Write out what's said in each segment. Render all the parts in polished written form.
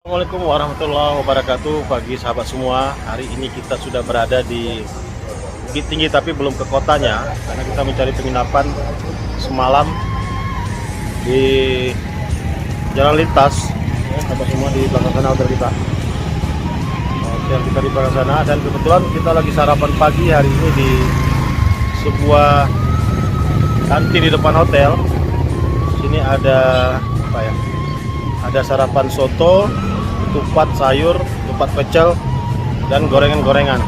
Assalamualaikum warahmatullahi wabarakatuh. Pagi sahabat semua, hari ini kita sudah berada di Bukit Tinggi tapi belum ke kotanya karena kita mencari penginapan semalam di jalan lintas ya, sahabat semua, di belakang sana hotel kita. Hotel kita di belakang sana, dan kebetulan kita lagi sarapan pagi hari ini di sebuah kantin di depan hotel. Sini ada apa ya? Ada sarapan soto, tupat sayur, tupat pecel, dan gorengan-gorengan.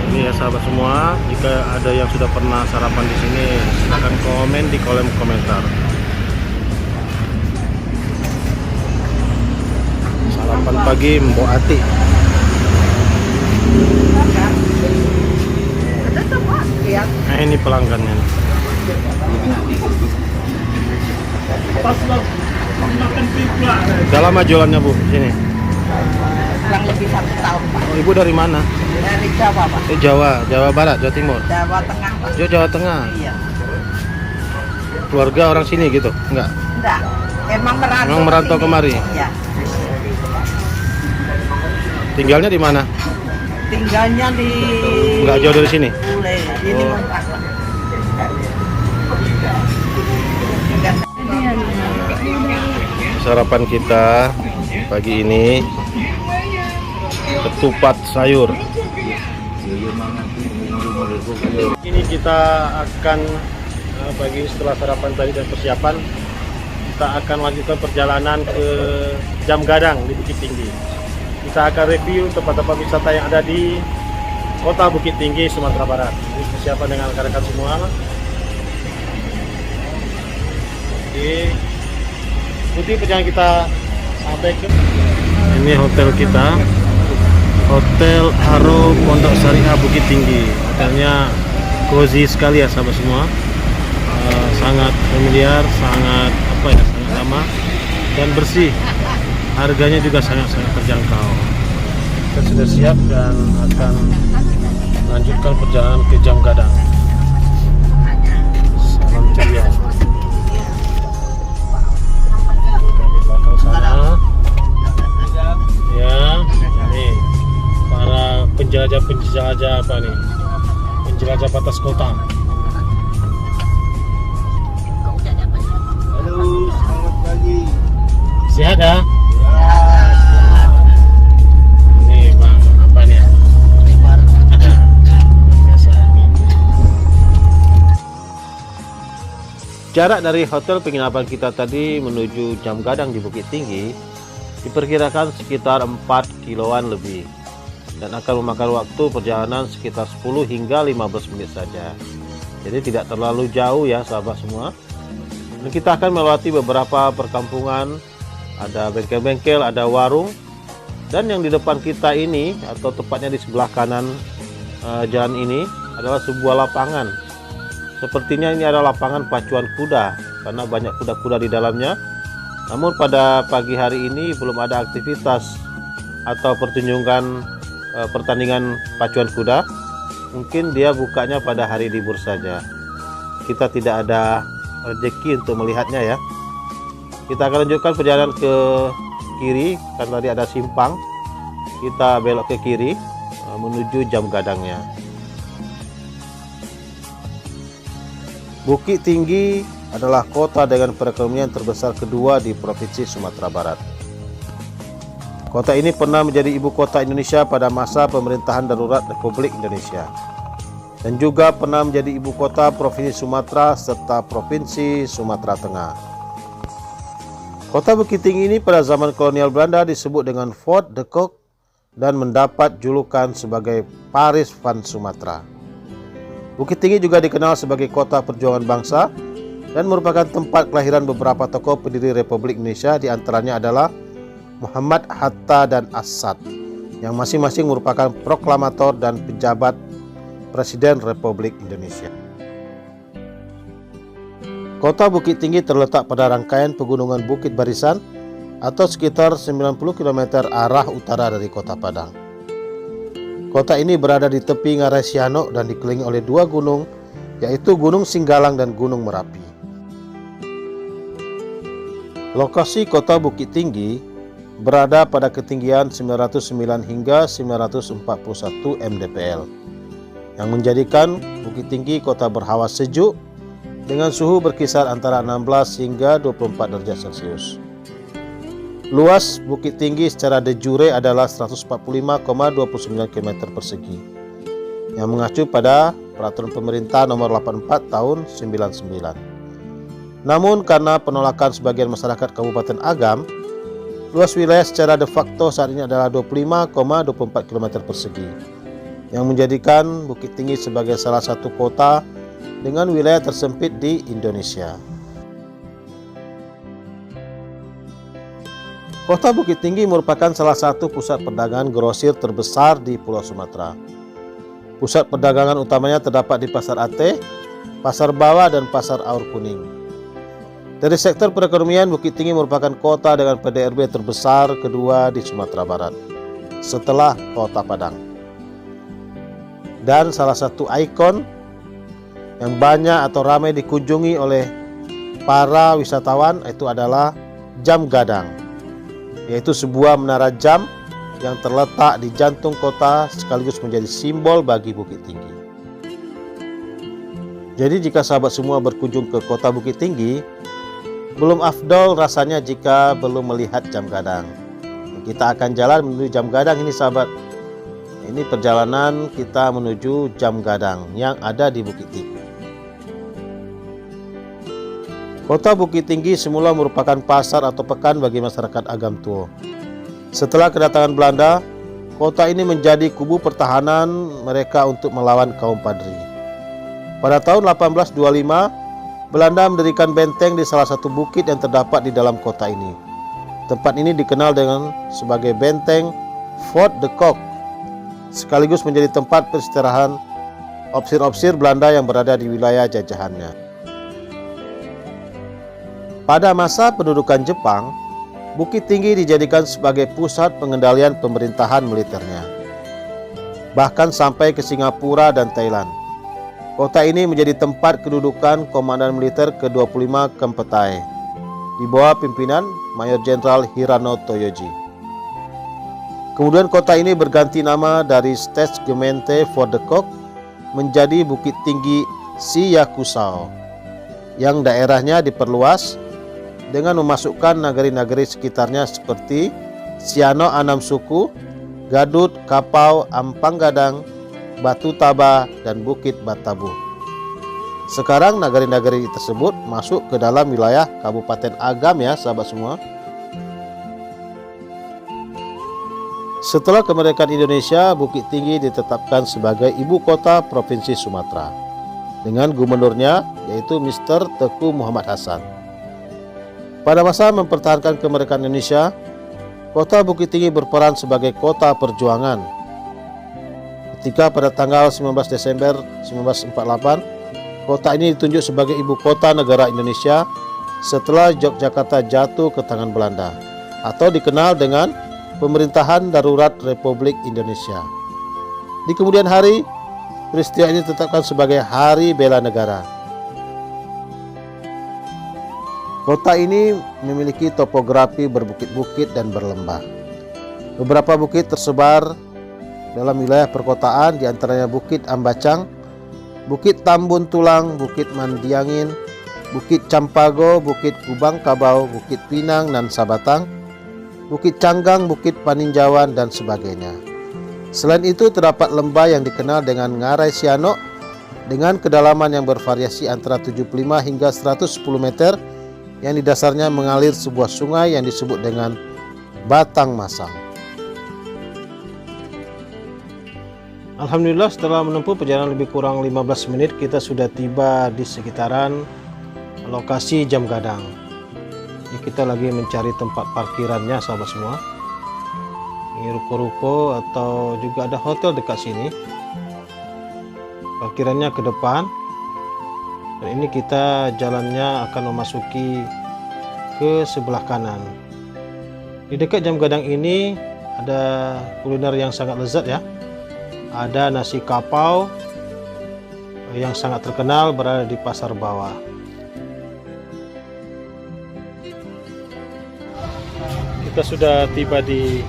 Ini ya sahabat semua, jika ada yang sudah pernah sarapan di sini, silahkan komen di kolom komentar. Sarapan pagi Mbok Ati. Nah, ini pelanggannya nih. Udah lama jualannya Bu sini? Kurang lebih 1 tahun Pak. Oh, Ibu dari mana? Dari Jawa Pak. Jawa Barat, Jawa Timur. Jawa Tengah Pak. Jawa Tengah. Iya. Keluarga orang sini gitu? Enggak. Emang merantau kemari. Iya. Tinggalnya di mana? Tinggalnya di Enggak jauh dari sini. Bule. Ini Oh. kontrak. Sarapan kita pagi ini ketupat sayur. Ini kita akan pagi setelah sarapan tadi dan persiapan, kita akan lanjutkan perjalanan ke Jam Gadang di Bukit Tinggi. Kita akan review tempat-tempat wisata yang ada di Kota Bukit Tinggi, Sumatera Barat. Ini persiapan dengan rekan-rekan semua. Oke, ikuti perjalanan kita sampai ke ini hotel kita, Hotel Harum Pondok Syariah Bukit Tinggi. Hotelnya cozy sekali ya sahabat semua, sangat familiar, sangat sangat lama dan bersih. Harganya juga sangat-sangat terjangkau. Kita sudah siap dan akan melanjutkan perjalanan ke Jam Gadang. Salam ceria. Ya, nih para penjelajah apa nih? Penjelajah batas kota. Halo, selamat pagi. Sehat ya? Ini Bang, apa nih? Biasa. Jarak dari hotel penginapan kita tadi menuju Jam Gadang di Bukit Tinggi diperkirakan sekitar 4 kiloan lebih, dan akan memakan waktu perjalanan sekitar 10 hingga 15 menit saja. Jadi tidak terlalu jauh ya sahabat semua. Dan kita akan melewati beberapa perkampungan, ada bengkel-bengkel, ada warung, dan yang di depan kita ini atau tepatnya di sebelah kanan jalan ini adalah sebuah lapangan. Sepertinya ini adalah lapangan pacuan kuda karena banyak kuda-kuda di dalamnya. Namun pada pagi hari ini belum ada aktivitas atau pertunjukan pertandingan pacuan kuda. Mungkin dia bukanya pada hari libur saja. Kita tidak ada rezeki untuk melihatnya ya. Kita akan lanjutkan perjalanan ke kiri karena tadi ada simpang. Kita belok ke kiri menuju Jam Gadangnya. Bukit Tinggi adalah kota dengan perekonomian terbesar kedua di Provinsi Sumatera Barat. Kota ini pernah menjadi ibu kota Indonesia pada masa pemerintahan darurat Republik Indonesia, dan juga pernah menjadi ibu kota Provinsi Sumatera serta Provinsi Sumatera Tengah. Kota Bukit Tinggi ini pada zaman kolonial Belanda disebut dengan Fort de Kock dan mendapat julukan sebagai Paris van Sumatera. Bukit Tinggi juga dikenal sebagai kota perjuangan bangsa dan merupakan tempat kelahiran beberapa tokoh pendiri Republik Indonesia, di antaranya adalah Muhammad Hatta dan Asad, yang masing-masing merupakan proklamator dan pejabat Presiden Republik Indonesia. Kota Bukit Tinggi terletak pada rangkaian pegunungan Bukit Barisan atau sekitar 90 km arah utara dari Kota Padang. Kota ini berada di tepi Ngarai Sianok dan dikelilingi oleh 2 gunung, yaitu Gunung Singgalang dan Gunung Merapi. Lokasi kota Bukit Tinggi berada pada ketinggian 909 hingga 941 mdpl, yang menjadikan Bukit Tinggi kota berhawa sejuk dengan suhu berkisar antara 16 hingga 24 derajat Celcius. Luas Bukit Tinggi secara de jure adalah 145,29 km persegi, yang mengacu pada Peraturan Pemerintah Nomor 84 Tahun 99. Namun karena penolakan sebagian masyarakat Kabupaten Agam, luas wilayah secara de facto saat ini adalah 25,24 km persegi, yang menjadikan Bukit Tinggi sebagai salah satu kota dengan wilayah tersempit di Indonesia. Kota Bukit Tinggi merupakan salah satu pusat perdagangan grosir terbesar di Pulau Sumatera. Pusat perdagangan utamanya terdapat di Pasar Ateh, Pasar Bawah, dan Pasar Aur Kuning. Dari sektor perekonomian, Bukit Tinggi merupakan kota dengan PDRB terbesar kedua di Sumatera Barat, setelah Kota Padang. Dan salah satu ikon yang banyak atau ramai dikunjungi oleh para wisatawan itu adalah Jam Gadang, yaitu sebuah menara jam yang terletak di jantung kota sekaligus menjadi simbol bagi Bukit Tinggi. Jadi jika sahabat semua berkunjung ke kota Bukit Tinggi, belum afdol rasanya jika belum melihat Jam Gadang. Kita akan jalan menuju Jam Gadang ini sahabat. Ini perjalanan kita menuju Jam Gadang yang ada di Bukit Tinggi. Kota Bukit Tinggi semula merupakan pasar atau pekan bagi masyarakat Agam Tuo. Setelah kedatangan Belanda, kota ini menjadi kubu pertahanan mereka untuk melawan kaum Padri. Pada tahun 1825, Belanda mendirikan benteng di salah satu bukit yang terdapat di dalam kota ini. Tempat ini dikenal dengan sebagai benteng Fort de Kock, sekaligus menjadi tempat peristirahatan opsir-opsir Belanda yang berada di wilayah jajahannya. Pada masa pendudukan Jepang, Bukit Tinggi dijadikan sebagai pusat pengendalian pemerintahan militernya, bahkan sampai ke Singapura dan Thailand. Kota ini menjadi tempat kedudukan Komandan Militer ke-25 Kempetai di bawah pimpinan Mayor Jenderal Hirano Toyoji. Kemudian kota ini berganti nama dari Staatsgemeente Fort de Kock menjadi Bukit Tinggi Siyakusao, yang daerahnya diperluas dengan memasukkan nagari-nagari sekitarnya seperti Siano Anam Suku, Gadut, Kapau, Ampang Gadang, Batu Taba, dan Bukit Batabu. Sekarang nagari-nagari tersebut masuk ke dalam wilayah Kabupaten Agam ya sahabat semua. Setelah kemerdekaan Indonesia, Bukit Tinggi ditetapkan sebagai ibu kota Provinsi Sumatera dengan gubernurnya yaitu Mr. Teku Muhammad Hasan. Pada masa mempertahankan kemerdekaan Indonesia, kota Bukit Tinggi berperan sebagai kota perjuangan. Ketika pada tanggal 19 Desember 1948, kota ini ditunjuk sebagai ibu kota negara Indonesia setelah Yogyakarta jatuh ke tangan Belanda, atau dikenal dengan Pemerintahan Darurat Republik Indonesia. Di kemudian hari, peristiwa ini ditetapkan sebagai Hari Bela Negara. Kota ini memiliki topografi berbukit-bukit dan berlembah. Beberapa bukit tersebar dalam wilayah perkotaan, diantaranya Bukit Ambacang, Bukit Tambun Tulang, Bukit Mandiangin, Bukit Campago, Bukit Kubang Kabau, Bukit Pinang dan Sabatang, Bukit Canggang, Bukit Paninjauan, dan sebagainya. Selain itu terdapat lembah yang dikenal dengan Ngarai Siano dengan kedalaman yang bervariasi antara 75 hingga 110 meter, yang di dasarnya mengalir sebuah sungai yang disebut dengan Batang Masang. Alhamdulillah, setelah menempuh perjalanan lebih kurang 15 menit, kita sudah tiba di sekitaran lokasi Jam Gadang. Ini kita lagi mencari tempat parkirannya sahabat semua. Ini ruko-ruko atau juga ada hotel dekat sini. Parkirannya ke depan. Dan ini kita jalannya akan memasuki ke sebelah kanan. Di dekat Jam Gadang ini ada kuliner yang sangat lezat ya. Ada nasi kapau yang sangat terkenal berada di Pasar Bawah. Kita sudah tiba di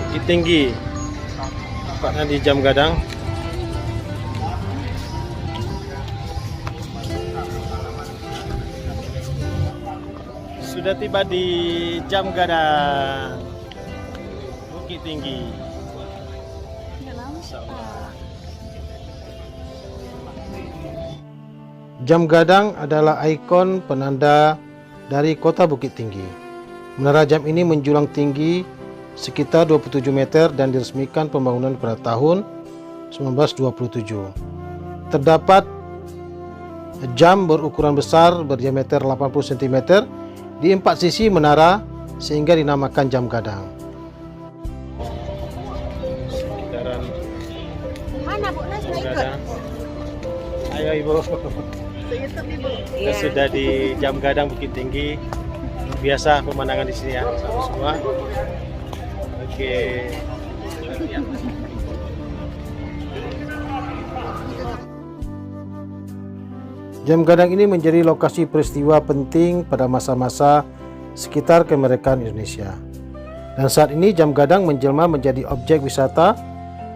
Bukit Tinggi, tepatnya di Jam Gadang. Sudah tiba di Jam Gadang, Bukit Tinggi. Jam Gadang adalah ikon penanda dari kota Bukit Tinggi. Menara jam ini menjulang tinggi sekitar 27 meter dan diresmikan pembangunan pada tahun 1927. Terdapat jam berukuran besar berdiameter 80 cm di 4 sisi menara sehingga dinamakan Jam Gadang. Sekitaran Mana Bu Nas mau ikut? Gadang. Ayo Ibu. Kita sudah di Jam Gadang Bukit Tinggi. Biasa pemandangan di sini ya, semua. Oke. Jam Gadang ini menjadi lokasi peristiwa penting pada masa-masa sekitar kemerdekaan Indonesia. Dan saat ini Jam Gadang menjelma menjadi objek wisata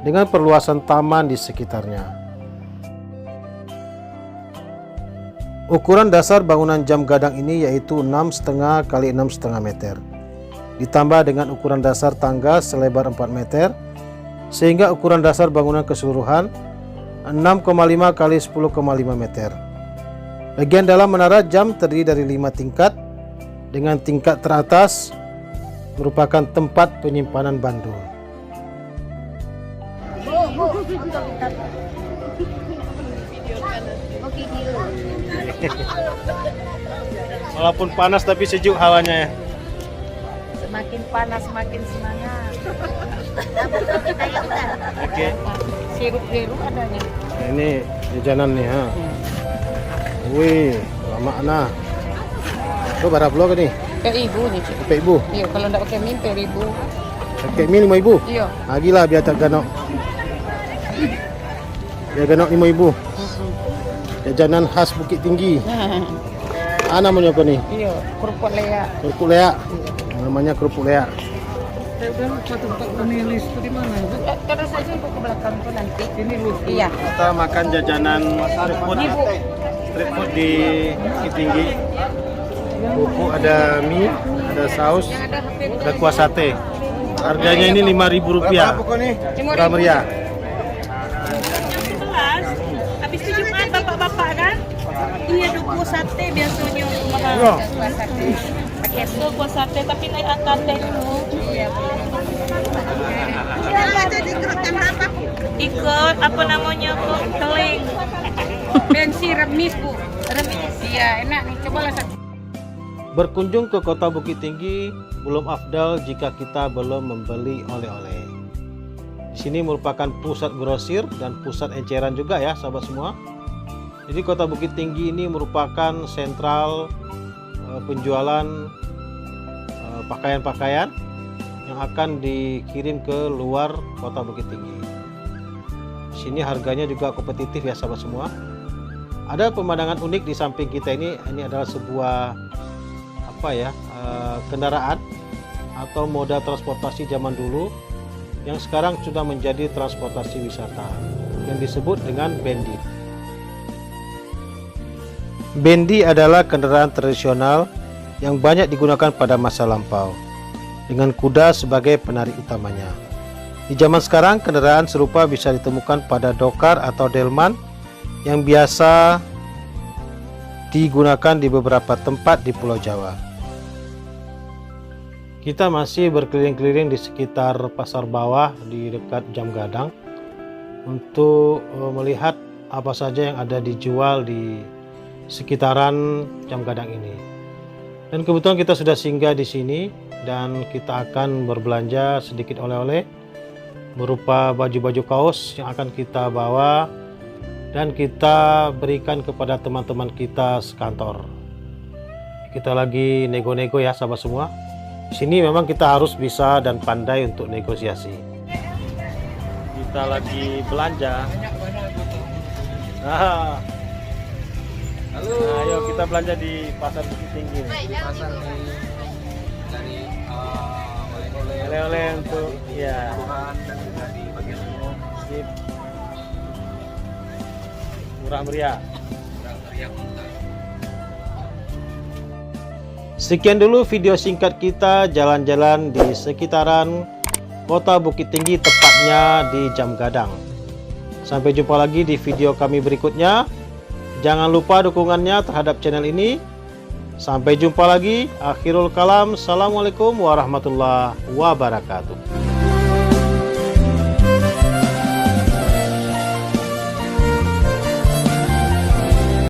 dengan perluasan taman di sekitarnya. Ukuran dasar bangunan Jam Gadang ini yaitu 6,5 x 6,5 meter. Ditambah dengan ukuran dasar tangga selebar 4 meter, sehingga ukuran dasar bangunan keseluruhan 6,5 x 10,5 meter. Bagian dalam menara jam terdiri dari 5 tingkat, dengan tingkat teratas merupakan tempat penyimpanan bandul. Walaupun panas tapi sejuk hawanya ya. Semakin panas semakin semangat. Oke. Sirup-sirup adanya. Nah, ini jajanan nih ha. Wih, lama nah. Itu berapa blok nih? Ke ibu nih. Ke ibu. Iya, kalau enggak pakai mie per ibu. Pakai mie 5.000. Iya. Lagi lah biar tak ganok. Biar ganok 5.000. Jajanan khas Bukit Tinggi. Namanya apa nih? Iya, kerupuk lea. Kerupuk lea. Namanya kerupuk lea. Tempat pemilis itu di mana? Terus saja ibu ke belakang tuh nanti. Ini lu. Iya. Kita makan jajanan street food di Bukit Tinggi. Bubuk ada mie, ada saus, ada kuah sate. Harganya ini Rp5.000. Murah meriah. Habis itu Jumat bapak-bapak kan? Iya duku sate biasanya mahal. Iya. Kuah sate. Pakai kuah sate tapi naik angkat teh dulu. Iya. Jadi ikutkan berapa? Ikut apa namanya kok keling. Bensi remis Bu. Remis. Iya, enak nih. Cobalah satu. Berkunjung ke kota Bukit Tinggi belum afdal jika kita belum membeli oleh-oleh. Di sini merupakan pusat grosir dan pusat eceran juga ya sahabat semua. Jadi kota Bukit Tinggi ini merupakan sentral penjualan pakaian-pakaian yang akan dikirim ke luar kota Bukit Tinggi. Di sini harganya juga kompetitif ya sahabat semua. Ada pemandangan unik di samping kita ini adalah sebuah kendaraan atau moda transportasi zaman dulu yang sekarang sudah menjadi transportasi wisata yang disebut dengan bendi. Bendi adalah kendaraan tradisional yang banyak digunakan pada masa lampau dengan kuda sebagai penarik utamanya. Di zaman sekarang kendaraan serupa bisa ditemukan pada dokar atau delman yang biasa digunakan di beberapa tempat di Pulau Jawa. Kita masih berkeliling-keliling di sekitar pasar bawah di dekat Jam Gadang untuk melihat apa saja yang ada dijual di sekitaran Jam Gadang ini. Dan kebetulan kita sudah singgah di sini dan kita akan berbelanja sedikit oleh-oleh berupa baju-baju kaos yang akan kita bawa dan kita berikan kepada teman-teman kita sekantor. Kita lagi nego-nego ya sahabat semua. Di sini memang kita harus bisa dan pandai untuk negosiasi. Kita lagi belanja. Halo. Ayo kita belanja di Pasar Bukit Tinggi. oleh-oleh untuk ya. Sip. Murah meriah. Sekian dulu video singkat kita jalan-jalan di sekitaran Kota Bukit Tinggi, tepatnya di Jam Gadang. Sampai jumpa lagi di video kami berikutnya. Jangan lupa dukungannya terhadap channel ini. Sampai jumpa lagi. Akhirul kalam. Assalamualaikum warahmatullahi wabarakatuh.